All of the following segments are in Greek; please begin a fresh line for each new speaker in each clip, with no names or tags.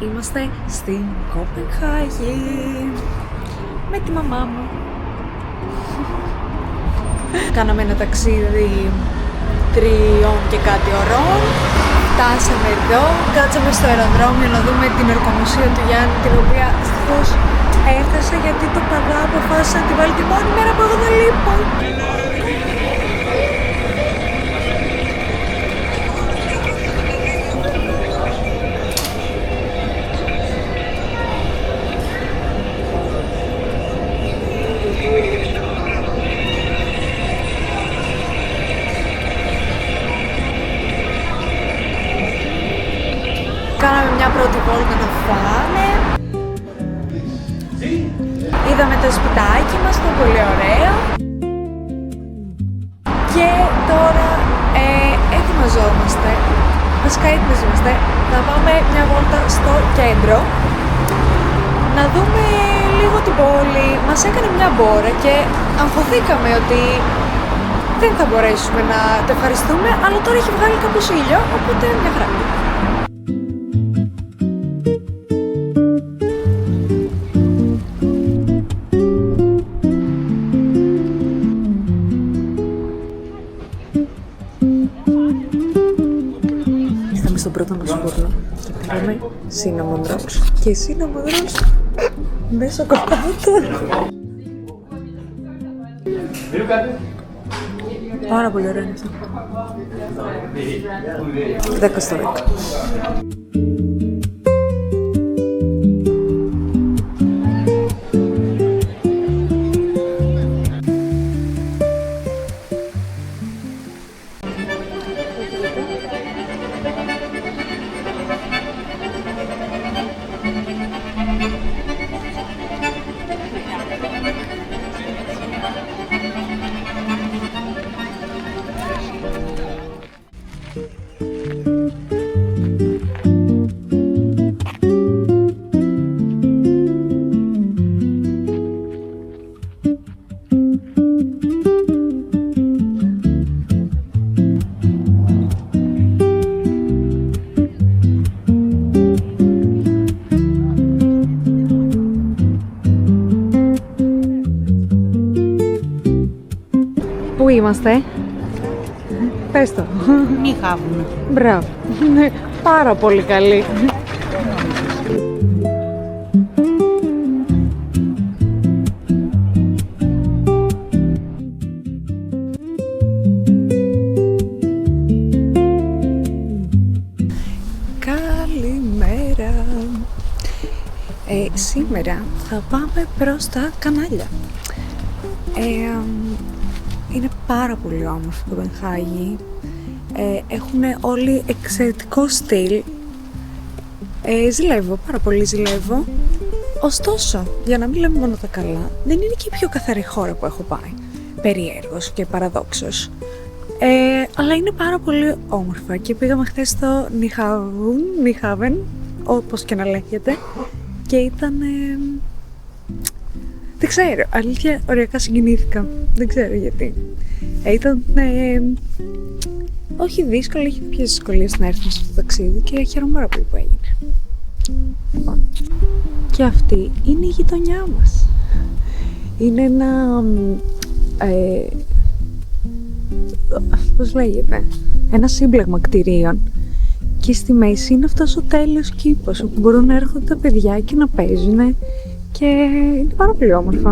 Είμαστε στην Κοπενχάγη με τη μαμά μου. Κάναμε ένα ταξίδι 3 και κάτι ωρών. Φτάσαμε εδώ, κάτσαμε στο αεροδρόμιο να δούμε την ορκομοσία του Γιάννη, την οποία δυστυχώς έφτασα γιατί το παδά αποφάσισε να τη βάλει τη μόνη μέρα που εγώ δεν λείπω. Κάναμε μια πρώτη βόλτα να φάμε. Είδαμε το σπιτάκι μας, το πολύ ωραίο. Και τώρα ετοιμαζόμαστε. Βασικά ετοιμαζόμαστε. Θα πάμε μια βόλτα στο κέντρο. Να δούμε λίγο την πόλη. Μας έκανε μια μπόρα και αγχωθήκαμε ότι δεν θα μπορέσουμε να το ευχαριστούμε. Αλλά τώρα έχει βγάλει κάπως ήλιο, οπότε μια χαρά. Στον πρώτο μας φούρνο και πήραμε cinnamon rolls και cinnamon rolls με σοκολάτα. Πάρα πολύ ωραίο είναι αυτό. 10 στο 10. Πού είμαστε? Πες το.
Νιχάβουν.
Μπράβο. Είναι πάρα πολύ καλή. Καλημέρα. Σήμερα θα πάμε προς τα κανάλια. Είναι πάρα πολύ όμορφη το Κοπενχάγη. Έχουν όλοι εξαιρετικό στυλ. Ζηλεύω, πάρα πολύ ζηλεύω. Ωστόσο, για να μην λέμε μόνο τα καλά, δεν είναι και η πιο καθαρή χώρα που έχω πάει. Περιέργως και παραδόξως. Αλλά είναι πάρα πολύ όμορφα και πήγαμε χθες στο Νιχάβεν, όπως και να λέγεται, και ήταν... δεν ξέρω, αλήθεια ωριακά συγκινήθηκα, δεν ξέρω γιατί. Ήταν όχι δύσκολο, είχε κάποιες δυσκολίες να έρθουμε σε αυτό το ταξίδι και χαίρομαι πάρα πολύ που έγινε. Λοιπόν, και αυτή είναι η γειτονιά μας. Είναι ένα, πώς λέγεται, ένα σύμπλεγμα κτηρίων και στη μέση είναι αυτός ο τέλειος κήπος όπου μπορούν να έρχονται τα παιδιά και να παίζουν και είναι πάρα πολύ όμορφα.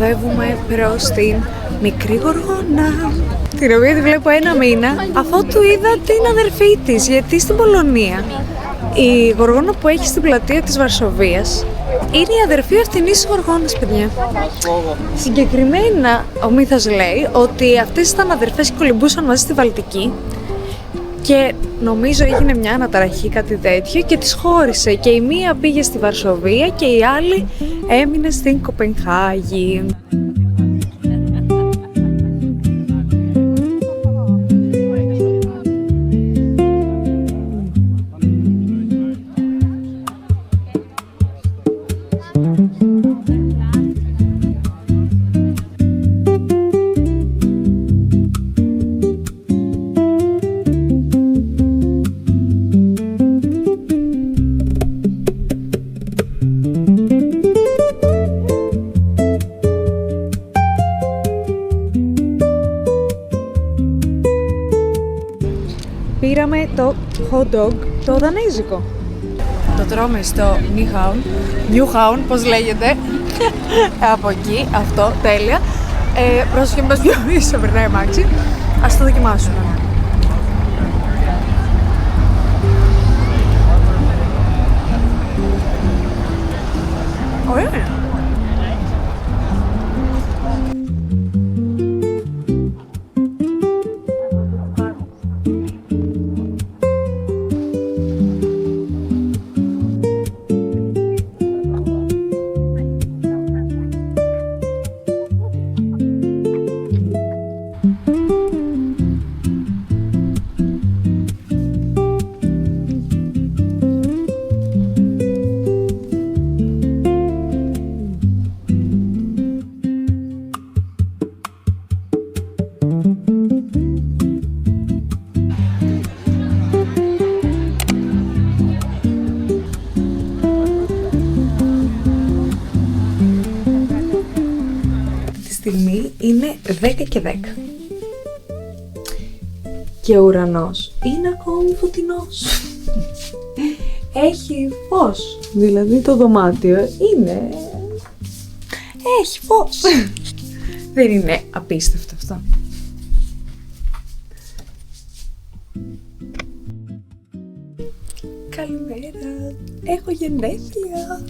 οδεύουμε προς την Μικρή Γοργόνα, την οποία τη βλέπω ένα μήνα, αφού του είδα την αδερφή της, γιατί στην Πολωνία η Γοργόνα που έχει στην πλατεία της Βαρσοβίας είναι η αδερφή αυτής της Γοργόνας, παιδιά. Συγκεκριμένα ο μύθος λέει ότι αυτές ήταν αδερφές και κολυμπούσαν μαζί στη Βαλτική και νομίζω έγινε μια αναταραχή, κάτι τέτοιο, και τις χώρισε και η μία πήγε στη Βαρσοβία και η άλλη έμεινε στην Κοπενχάγη. Πήραμε το hot dog, το δανέζικο. Το τρώμε στο Newtown, πώς λέγεται, από εκεί, αυτό, τέλεια. Πρόσεχε μας πιο πίσω, περνάει αμάξι. Ας το δοκιμάσουμε. Ωραία. Στιγμή είναι 10 και 10 και ο ουρανός είναι ακόμη φωτεινός. Έχει φως, δηλαδή το δωμάτιο έχει φως. Δεν είναι απίστευτο αυτό? Καλημέρα, έχω γενέθλια.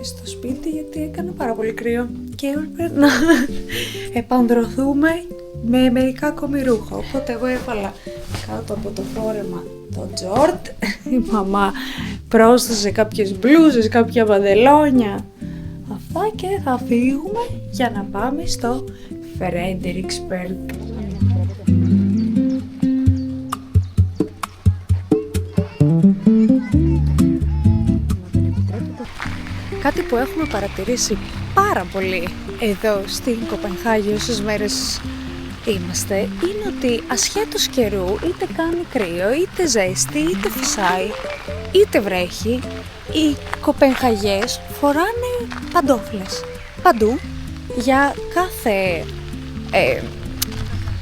Στο σπίτι γιατί έκανε πάρα πολύ κρύο και έπρεπε να επανδρωθούμε με μερικά ακόμη ρούχα, οπότε εγώ έβαλα κάτω από το φόρεμα το τζόρτ, η μαμά πρόσθεσε κάποιες μπλούζες, κάποια παντελόνια, αυτά, και θα φύγουμε για να πάμε στο Φρέντερικσμπεργκ. Κάτι που έχουμε παρατηρήσει πάρα πολύ εδώ στην Κοπενχάγη όσες μέρες είμαστε, είναι ότι ασχέτως καιρού, είτε κάνει κρύο, είτε ζέστη, είτε φυσάει, είτε βρέχει, οι Κοπενχαγιές φοράνε παντόφλες. Παντού, για κάθε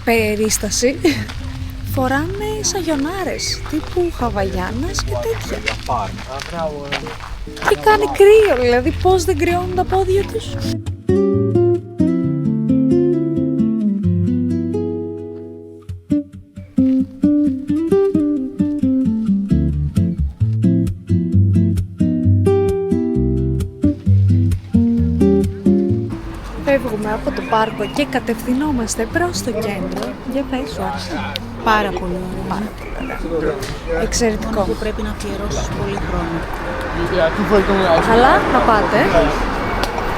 περίσταση, φοράνε σαγιονάρες, τύπου χαβαγιάνας και τέτοια. Και κάνει κρύο, δηλαδή πώς δεν κρυώνουν τα πόδια τους? Φεύγουμε από το πάρκο και κατευθυνόμαστε προς το κέντρο. Για πες σου.
Πάρα πολύ ωραία.
Εξαιρετικό.
Που πρέπει να αφιερώσεις πολύ χρόνο.
Αλλά να πάτε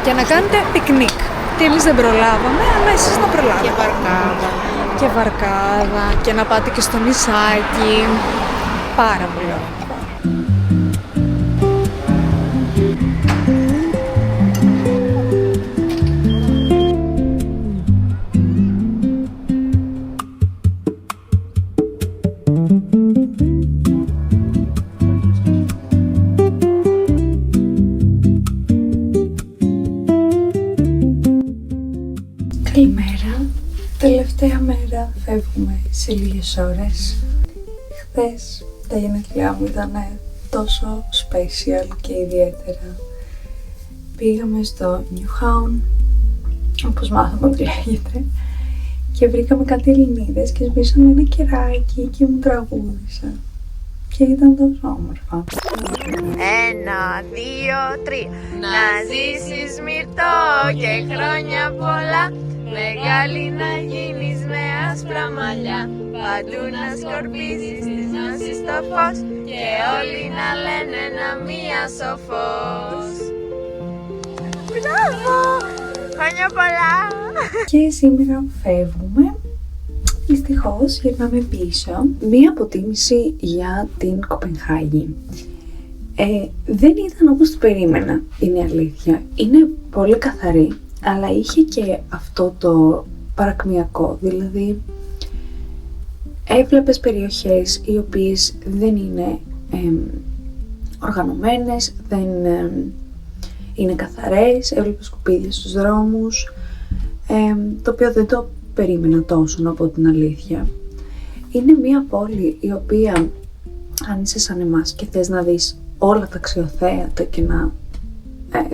και να κάνετε πικνίκ. Και εμείς δεν προλάβαμε, αλλά εσείς να προλάβετε.
Και βαρκάδα.
Και βαρκάδα. Και να πάτε και στο νησάκι. Πάρα πολύ ωραία. μέρα φεύγουμε σε λίγες ώρες. Χθες τα γενέθλιά μου ήταν τόσο special και ιδιαίτερα. Πήγαμε στο Newtown, όπως μάθαμε ότι λέγεται, και βρήκαμε κάτι Ελληνίδες και σβήσαμε ένα κεράκι και μου τραγούδισαν. Και ήταν τόσο όμορφα.
1, 2, 3. Να ζήσεις Μυρτώ και χρόνια πολλά. Μεγάλη να γίνεις με άσπρα μαλλιά. Παντού να σκορπίζεις τις γνώσεις στο φως. Και όλοι να λένε να μία σοφός. Μπράβο! Χρόνια πολλά!
Και σήμερα φεύγουμε. Δυστυχώς γυρνάμε πίσω. Μία αποτίμηση για την Κοπενχάγη. Δεν ήταν όπως το περίμενα, είναι αλήθεια. Είναι πολύ καθαρή, αλλά είχε και αυτό το παρακμιακό. Δηλαδή, έβλεπες περιοχές οι οποίες δεν είναι οργανωμένες, δεν είναι καθαρές, έβλεπες σκουπίδια στους δρόμους, το οποίο δεν το περίμενα τόσο, να πω την αλήθεια. Είναι μια πόλη η οποία, αν είσαι σαν εμάς και θες να δεις όλα τα αξιοθέατα και να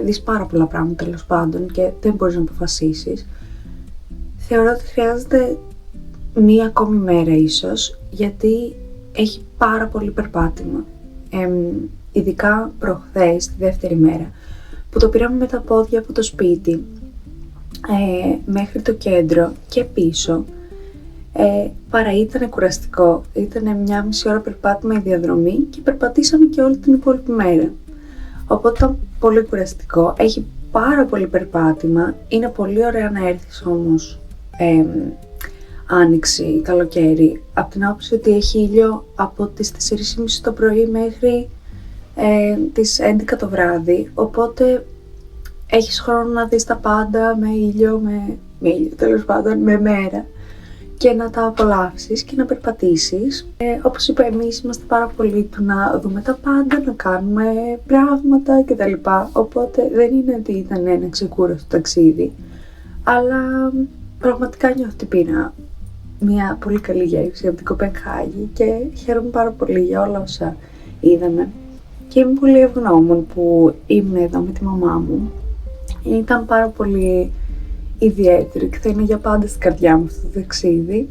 δεις πάρα πολλά πράγματα τέλος πάντων και δεν μπορείς να αποφασίσεις, θεωρώ ότι χρειάζεται μία ακόμη μέρα ίσως, γιατί έχει πάρα πολύ περπάτημα. Ειδικά προχθές, τη δεύτερη μέρα, που το πήραμε με τα πόδια από το σπίτι μέχρι το κέντρο και πίσω, παρά ήταν κουραστικό. Ήταν 1,5 ώρα περπάτημα η διαδρομή και περπατήσαμε και όλη την υπόλοιπη μέρα. Οπότε ήταν πολύ κουραστικό. Έχει πάρα πολύ περπάτημα. Είναι πολύ ωραία να έρθεις όμως άνοιξη, καλοκαίρι. Από την άποψη ότι έχει ήλιο από τις 4:30 το πρωί μέχρι τις 11 το βράδυ. Οπότε έχεις χρόνο να δεις τα πάντα με ήλιο, τέλος πάντων, με μέρα, και να τα απολαύσεις και να περπατήσεις. Όπως είπα, εμείς είμαστε πάρα πολύ του να δούμε τα πάντα, να κάνουμε πράγματα κτλ. Οπότε δεν είναι ότι ήταν ένα ξεκούραστο ταξίδι, αλλά πραγματικά νιώθω ότι πήρα μια πολύ καλή γεύση από την Κοπενχάγη και χαίρομαι πάρα πολύ για όλα όσα είδαμε. Και είμαι πολύ ευγνώμων που ήμουν εδώ με τη μαμά μου. Ήταν πάρα πολύ ιδιαίτερη και θα είναι για πάντα στην καρδιά μου αυτό το ταξίδι.